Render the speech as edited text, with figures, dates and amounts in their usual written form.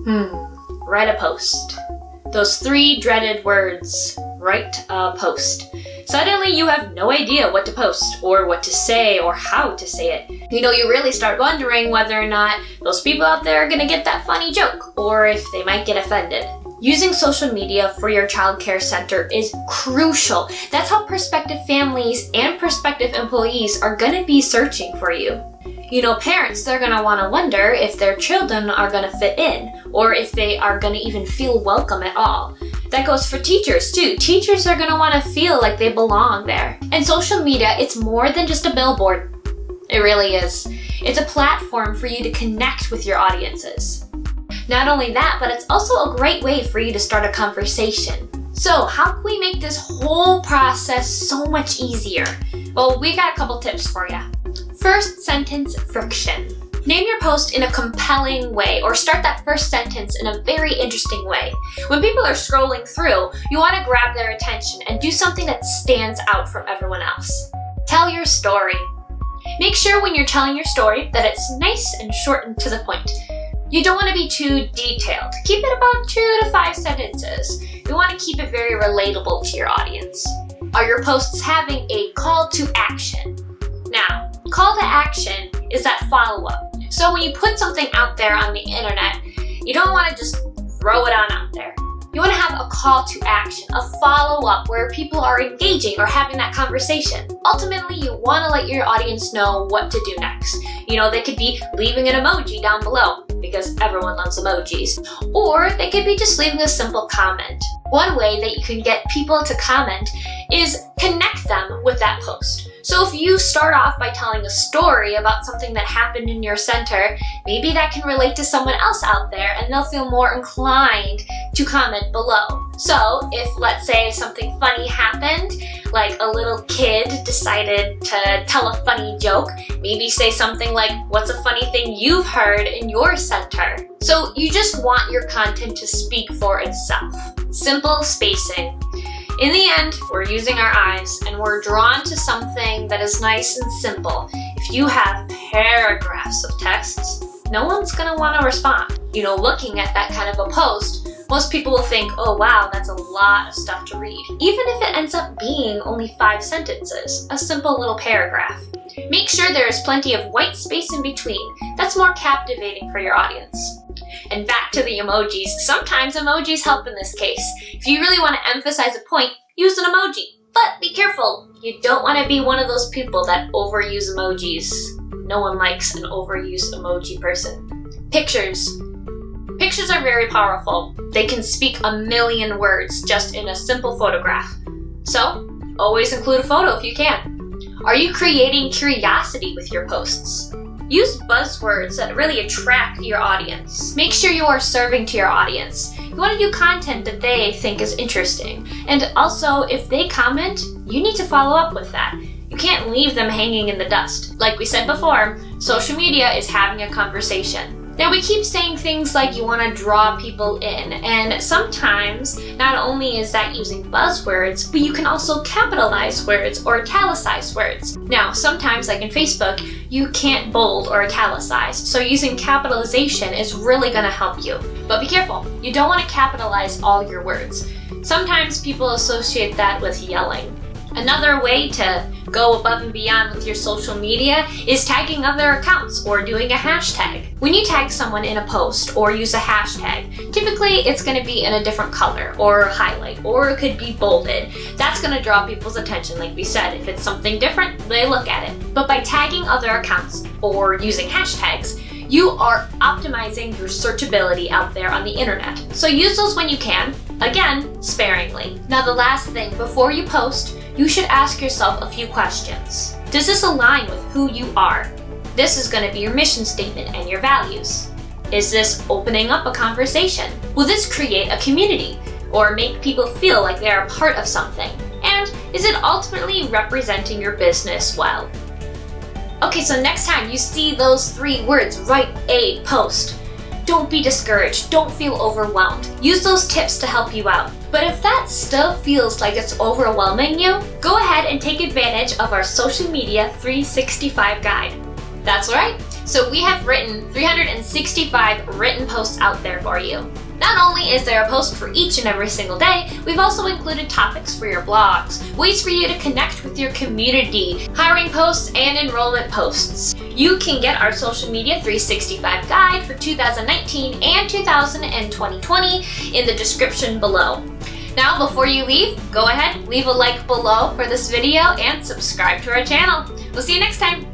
Write a post. Those 3 dreaded words. Write a post. Suddenly you have no idea what to post, or what to say, or how to say it. You really start wondering whether or not those people out there are gonna get that funny joke, or if they might get offended. Using social media for your childcare center is crucial. That's how prospective families and prospective employees are gonna be searching for you. Parents, they're gonna wanna wonder if their children are gonna fit in, or if they are gonna even feel welcome at all. That goes for teachers too. Teachers are gonna wanna feel like they belong there. And social media, it's more than just a billboard. It really is. It's a platform for you to connect with your audiences. Not only that, but it's also a great way for you to start a conversation. So how can we make this whole process so much easier? Well, we got a couple tips for you. First sentence friction. Name your post in a compelling way, or start that first sentence in a very interesting way. When people are scrolling through, you want to grab their attention and do something that stands out from everyone else. Tell your story. Make sure when you're telling your story that it's nice and short and to the point. You don't want to be too detailed. Keep it about 2 to 5 sentences. You want to keep it very relatable to your audience. Are your posts having a call to action? Now, call to action is that follow-up. So when you put something out there on the internet, you don't want to just throw it on out there. You want to have a call to action, a follow-up where people are engaging or having that conversation. Ultimately, you want to let your audience know what to do next. They could be leaving an emoji down below, because everyone loves emojis. Or they could be just leaving a simple comment. One way that you can get people to comment is connect them with that post. So if you start off by telling a story about something that happened in your center, maybe that can relate to someone else out there and they'll feel more inclined to comment below. So if, let's say, something funny happened, like a little kid decided to tell a funny joke, maybe say something like, what's a funny thing you've heard in your center? So you just want your content to speak for itself. Simple spacing. In the end, we're using our eyes and we're drawn to something that is nice and simple. If you have paragraphs of texts, no one's gonna wanna respond. Looking at that kind of a post, most people will think, oh wow, that's a lot of stuff to read. Even if it ends up being only 5 sentences, a simple little paragraph. Make sure there is plenty of white space in between. That's more captivating for your audience. And back to the emojis. Sometimes emojis help in this case. If you really want to emphasize a point, use an emoji. But be careful. You don't want to be one of those people that overuse emojis. No one likes an overused emoji person. Pictures. Pictures are very powerful. They can speak a million words just in a simple photograph. So, always include a photo if you can. Are you creating curiosity with your posts? Use buzzwords that really attract your audience. Make sure you are serving to your audience. You want to do content that they think is interesting. And also, if they comment, you need to follow up with that. You can't leave them hanging in the dust. Like we said before, social media is having a conversation. Now we keep saying things like you want to draw people in, and sometimes not only is that using buzzwords, but you can also capitalize words or italicize words. Now sometimes, like in Facebook, you can't bold or italicize, so using capitalization is really going to help you. But be careful, you don't want to capitalize all your words. Sometimes people associate that with yelling. Another way to go above and beyond with your social media is tagging other accounts or doing a hashtag. When you tag someone in a post or use a hashtag, typically it's going to be in a different color or highlight, or it could be bolded. That's going to draw people's attention, like we said. If it's something different, they look at it. But by tagging other accounts or using hashtags, you are optimizing your searchability out there on the internet. So use those when you can, again, sparingly. Now the last thing, before you post, you should ask yourself a few questions. Does this align with who you are? This is going to be your mission statement and your values. Is this opening up a conversation? Will this create a community or make people feel like they're a part of something? And is it ultimately representing your business well? Okay, so next time you see those 3 words, write a post. Don't be discouraged. Don't feel overwhelmed. Use those tips to help you out. But if that still feels like it's overwhelming you, go ahead and take advantage of our social media 365 guide. That's right. So we have written 365 written posts out there for you. Not only is there a post for each and every single day, we've also included topics for your blogs, ways for you to connect with your community, hiring posts, and enrollment posts. You can get our social media 365 guide for 2019 and 2020 in the description below. Now, before you leave, go ahead, leave a like below for this video and subscribe to our channel. We'll see you next time.